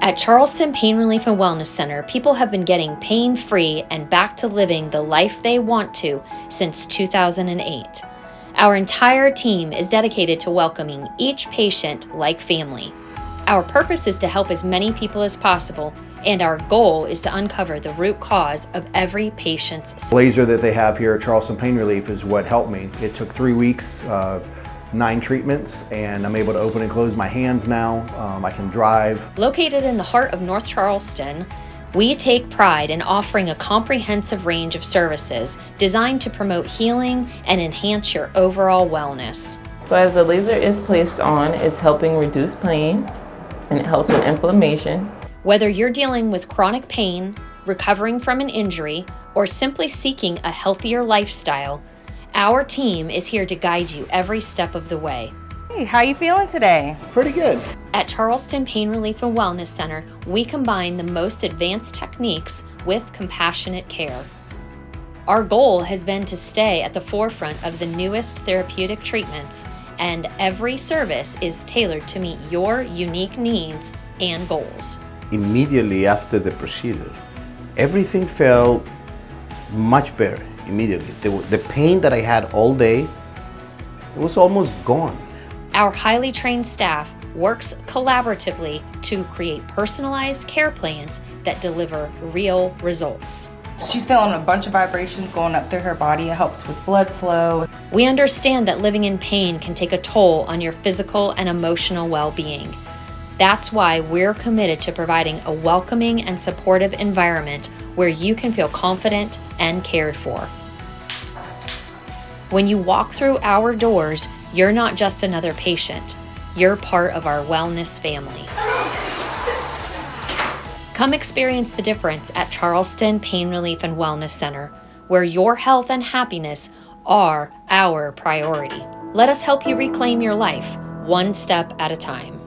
At Charleston Pain Relief and Wellness Center, people have been getting pain-free and back to living the life they want to since 2008. Our entire team is dedicated to welcoming each patient like family. Our purpose is to help as many people as possible, and our goal is to uncover the root cause of every patient's laser that they have here at Charleston Pain Relief is what helped me. It took 3 weeks, 9 treatments, and I'm able to open and close my hands now. I can drive. Located in the heart of North Charleston, we take pride in offering a comprehensive range of services designed to promote healing and enhance your overall wellness. So as the laser is placed on, it's helping reduce pain and it helps with inflammation. Whether you're dealing with chronic pain, recovering from an injury, or simply seeking a healthier lifestyle, our team is here to guide you every step of the way. Hey, how you feeling today? Pretty good. At Charleston Pain Relief and Wellness Center, we combine the most advanced techniques with compassionate care. Our goal has been to stay at the forefront of the newest therapeutic treatments, and every service is tailored to meet your unique needs and goals. Immediately after the procedure, everything felt much better immediately. The pain that I had all day, it was almost gone. Our highly trained staff works collaboratively to create personalized care plans that deliver real results. She's feeling a bunch of vibrations going up through her body. It helps with blood flow. We understand that living in pain can take a toll on your physical and emotional well-being. That's why we're committed to providing a welcoming and supportive environment where you can feel confident and cared for. When you walk through our doors, you're not just another patient. You're part of our wellness family. Come experience the difference at Charleston Pain Relief and Wellness Center, where your health and happiness are our priority. Let us help you reclaim your life, one step at a time.